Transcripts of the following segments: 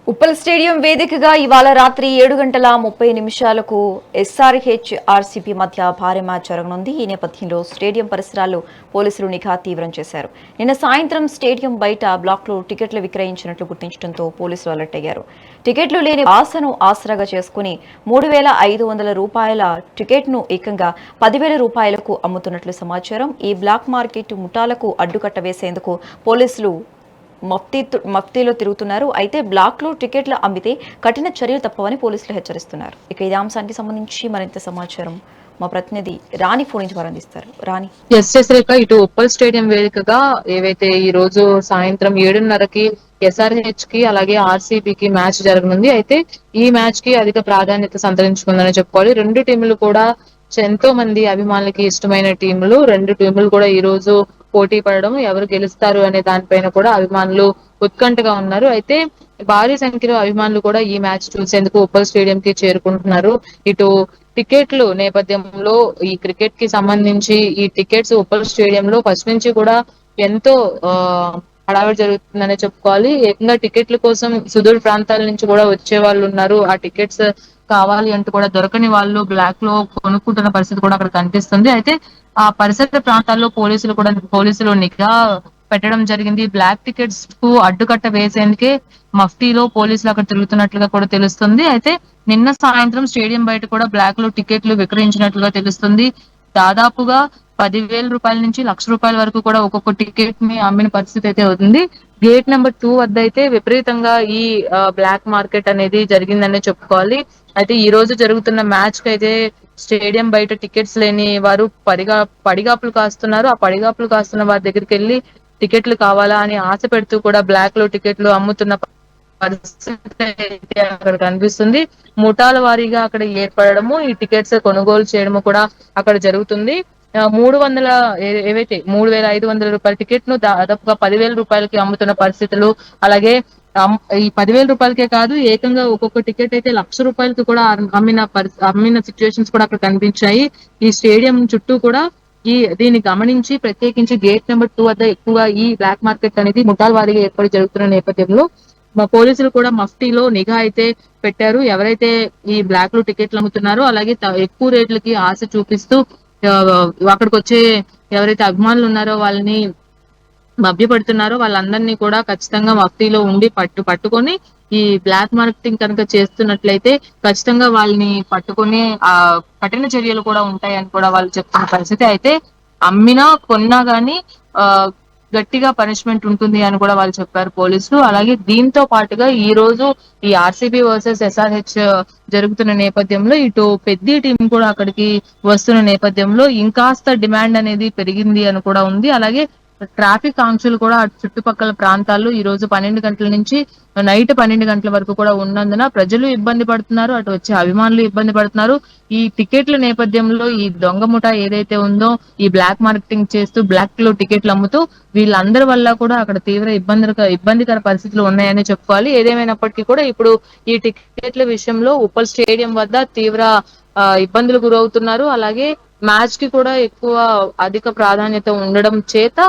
Uppal stadium వేదికగా ఇవాళ రాత్రి 7:30 ఎస్ఆర్హెచ్ ఆర్సీబీ మధ్య భారీ మ్యాచ్ జరగనుంది. ఈ నేపథ్యంలో స్టేడియం పరిసరాల్లో పోలీసులు నిఘా తీవ్రం చేశారు. నిన్న సాయంత్రం స్టేడియం బయట బ్లాక్లో టికెట్లు విక్రయించినట్లు గుర్తించడంతో పోలీసులు అలర్ట్ అయ్యారు. టికెట్లు లేని ఆశను ఆసరాగా చేసుకుని రూ. 3,500 టికెట్ను ఏకంగా రూ. 10,000 అమ్ముతున్నట్లు సమాచారం. ఈ బ్లాక్ మార్కెట్ ముఠాలకు అడ్డుకట్ట వేసేందుకు పోలీసులు మఫ్తీలో తిరుగుతున్నారు. అయితే బ్లాక్ లో టికెట్లు అమ్మితే కఠిన చర్యలు తప్పవని పోలీసులు హెచ్చరిస్తున్నారు. ఇక ఈ అంశానికి సంబంధించి మరింత సమాచారం మా ప్రతినిధి రాణి ఫోన్ నుంచి అందిస్తారు. రాణి. ఇటు ఉప్పల్ స్టేడియం వేదికగా ఏవైతే ఈ రోజు సాయంత్రం 7:30కి ఎస్ఆర్హెచ్ కి అలాగే ఆర్సీబీకి మ్యాచ్ జరగనుంది. అయితే ఈ మ్యాచ్ కి అధిక ప్రాధాన్యత సంతరించుకుందని చెప్పుకోవాలి. రెండు టీములు కూడా ఎంతో మంది అభిమానులకి ఇష్టమైన టీములు. రెండు టీములు కూడా ఈ రోజు పోటీ పడడం, ఎవరు గెలుస్తారు అనే దానిపైన కూడా అభిమానులు ఉత్కంఠగా ఉన్నారు. అయితే భారీ సంఖ్యలో అభిమానులు కూడా ఈ మ్యాచ్ చూసేందుకు ఉప్పల్ స్టేడియం కి చేరుకుంటున్నారు. ఇటు టికెట్లు నేపథ్యంలో ఈ క్రికెట్ కి సంబంధించి ఈ టికెట్స్ ఉప్పల్ స్టేడియం లో ఫస్ట్ నుంచి కూడా ఎంతో హడావిడి జరుగుతుందనే చెప్పుకోవాలి. ఏకంగా టికెట్ల కోసం సుదూర ప్రాంతాల నుంచి కూడా వచ్చే వాళ్ళు ఉన్నారు. ఆ టికెట్స్ కావాలి అంటూ కూడా దొరకని వాళ్ళు బ్లాక్ లో కొనుక్కుంటున్న పరిస్థితి కూడా అక్కడ కనిపిస్తుంది. అయితే ఆ పరిసర ప్రాంతాల్లో పోలీసులు నిఘా పెట్టడం జరిగింది. బ్లాక్ టికెట్స్ కు అడ్డుకట్ట వేసేందుకే మఫ్తీలో పోలీసులు అక్కడ తిరుగుతున్నట్లుగా కూడా తెలుస్తుంది. అయితే నిన్న సాయంత్రం స్టేడియం బయట కూడా బ్లాక్ లో టికెట్లు విక్రయించినట్లుగా తెలుస్తుంది. దాదాపుగా 10,000 రూపాయల నుంచి ₹1,00,000 వరకు కూడా ఒక్కొక్క టికెట్ ని అమ్మిన పరిస్థితి అయితే ఉంది. గేట్ నెంబర్ 2 వద్ద అయితే విపరీతంగా ఈ బ్లాక్ మార్కెట్ అనేది జరిగిందనే చెప్పుకోవాలి. అయితే ఈ రోజు జరుగుతున్న మ్యాచ్ కి అయితే స్టేడియం బయట టికెట్స్ లేని వారు పడిగాపులు కాస్తున్నారు. ఆ పడిగాపులు కాస్తున్న వారి దగ్గరికి వెళ్ళి టికెట్లు కావాలా అని ఆశ పెడుతూ కూడా బ్లాక్ లో టికెట్లు అమ్ముతున్న పరిస్థితి అయితే అక్కడ కనిపిస్తుంది. ముఠాల వారీగా అక్కడ ఏర్పడము, ఈ టికెట్స్ కొనుగోలు చేయడము కూడా అక్కడ జరుగుతుంది. 3,500 రూపాయల టికెట్ ను దాదాపుగా 10,000 రూపాయలకి అమ్ముతున్న పరిస్థితులు, అలాగే ఈ 10,000 రూపాయలకే కాదు, ఏకంగా ఒక్కొక్క టికెట్ అయితే ₹1,00,000 కూడా అమ్మిన సిచ్యువేషన్స్ కూడా అక్కడ కనిపించాయి. ఈ స్టేడియం చుట్టూ కూడా దీన్ని గమనించి ప్రత్యేకించి గేట్ నెంబర్ 2 వద్ద ఎక్కువగా ఈ బ్లాక్ మార్కెట్ అనేది ముఠాల వారీగా ఏర్పడి జరుగుతున్న నేపథ్యంలో మా పోలీసులు కూడా మఫ్తీలో నిఘా అయితే పెట్టారు. ఎవరైతే ఈ బ్లాక్ లో టికెట్లు అమ్ముతున్నారో అలాగే ఎక్కువ రేట్లకి ఆశ చూపిస్తూ అక్కడికి వచ్చే ఎవరైతే అభిమానులు ఉన్నారో వాళ్ళని మభ్యపెడుతున్నారో వాళ్ళందరినీ కూడా ఖచ్చితంగా మఫ్తీలో ఉండి పట్టుకొని ఈ బ్లాక్ మార్కెటింగ్ కనుక చేస్తున్నట్లయితే ఖచ్చితంగా వాళ్ళని పట్టుకొని కఠిన చర్యలు కూడా ఉంటాయని కూడా వాళ్ళు చెప్తున్న పరిస్థితి. అయితే అమ్మినా కొన్నా గానీ గట్టిగా పనిష్మెంట్ ఉంటుంది అని కూడా వాళ్ళు చెప్పారు పోలీసులు. అలాగే దీంతో పాటుగా ఈ రోజు ఈ ఆర్సీబీ వర్సెస్ ఎస్ఆర్హెచ్ జరుగుతున్న నేపథ్యంలో ఇటు పెద్ద టీం కూడా అక్కడికి వస్తున్న నేపథ్యంలో ఇంకాస్త డిమాండ్ అనేది పెరిగింది అని కూడా ఉంది. అలాగే ట్రాఫిక్ ఆంక్షలు కూడా చుట్టుపక్కల ప్రాంతాల్లో ఈ రోజు 12 గంటల నుంచి నైట్ 12 గంటల వరకు కూడా ఉన్నందున ప్రజలు ఇబ్బంది పడుతున్నారు, అటు వచ్చే అభిమానులు ఇబ్బంది పడుతున్నారు. ఈ టికెట్ల నేపథ్యంలో ఈ దొంగ ముఠా ఏదైతే ఉందో ఈ బ్లాక్ మార్కెటింగ్ చేస్తూ బ్లాక్ లో టికెట్లు అమ్ముతూ వీళ్ళందరి వల్ల కూడా అక్కడ తీవ్ర ఇబ్బందికర పరిస్థితులు ఉన్నాయని చెప్పుకోవాలి. ఏదేమైనప్పటికీ కూడా ఇప్పుడు ఈ టికెట్ల విషయంలో ఉప్పల్ స్టేడియం వద్ద తీవ్ర ఇబ్బందులు గురవుతున్నారు. అలాగే మ్యాచ్ కి కూడా ఎక్కువ అధిక ప్రాధాన్యత ఉండడం చేత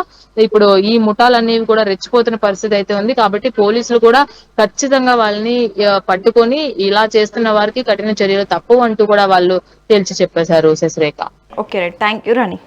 ఇప్పుడు ఈ ముఠాలనేవి కూడా రెచ్చిపోతున్న పరిస్థితి అయితే ఉంది. కాబట్టి పోలీసులు కూడా ఖచ్చితంగా వాళ్ళని పట్టుకొని ఇలా చేస్తున్న వారికి కఠిన చర్యలు తప్పవు అంటూ కూడా వాళ్ళు తేల్చి చెప్పేశారు. Sasirekha. Okay, thank you Rani.